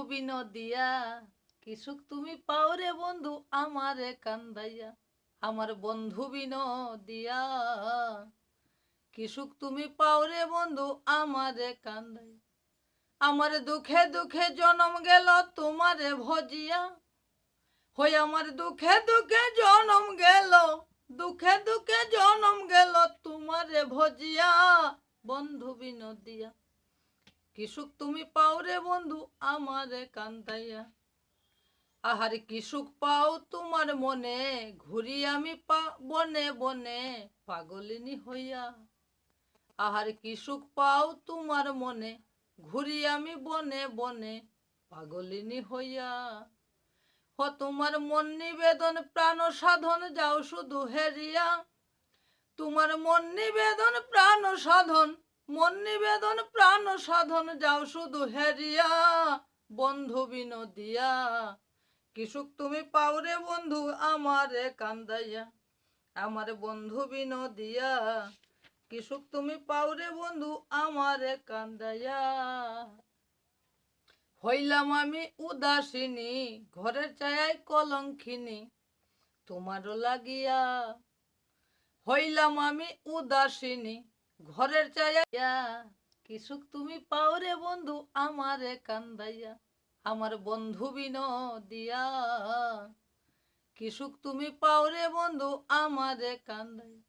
বিনোদিয়া কি সুখ তুমি পাও রে বন্ধু আমারে কান্দাইয়া। আমার বন্ধু বিনোদিয়া কি সুখ তুমি পাও রে বন্ধু আমারে কান্দাইয়া। আমার দুঃখে দুঃখে জনম গেল তোমারে ভজিয়া। হই আমার দুঃখে দুঃখে জনম গেল, দুঃখে দুঃখে জনম গেল তোমারে ভজিয়া। বন্ধু বিনোদিয়া কি সুখ তুমি পাও রে বন্ধু আমারে কান্দাইয়া। আহারে কি সুখ পাও তোমার মনে, ঘুরি আমি বনে বনে পাগলিনী হইয়া। আহারে কি সুখ পাও তোমার মনে, ঘুরি আমি বনে বনে পাগলিনী হইয়া। তোমার মন নিবেদন প্রাণ সাধন যাও শুধু হেরিয়া। তোমার মন নিবেদন প্রাণ সাধন, মন নিবেদন প্রাণ সাধন যাও শুধু হেরিয়া। বন্ধু বিনোদিয়া কি সুখ তুমি পাও রে বন্ধু আমারে কান্দাইয়া। আমার বন্ধু বিনোদিয়া কি সুখ তুমি পাও রে বন্ধু আমারে কান্দাইয়া। হইলাম আমি উদাসিনী ঘরের ছায়ায় কলঙ্কিনী তোমারও লাগিয়া। হইলাম আমি উদাসিনী ঘরের ছায়া। কি সুখ তুমি পাও রে বন্ধু আমারে কান্দাইয়া। আমার বন্ধু বিনোদিয়া কি সুখ তুমি পাও রে বন্ধু আমারে কান্দাইয়া।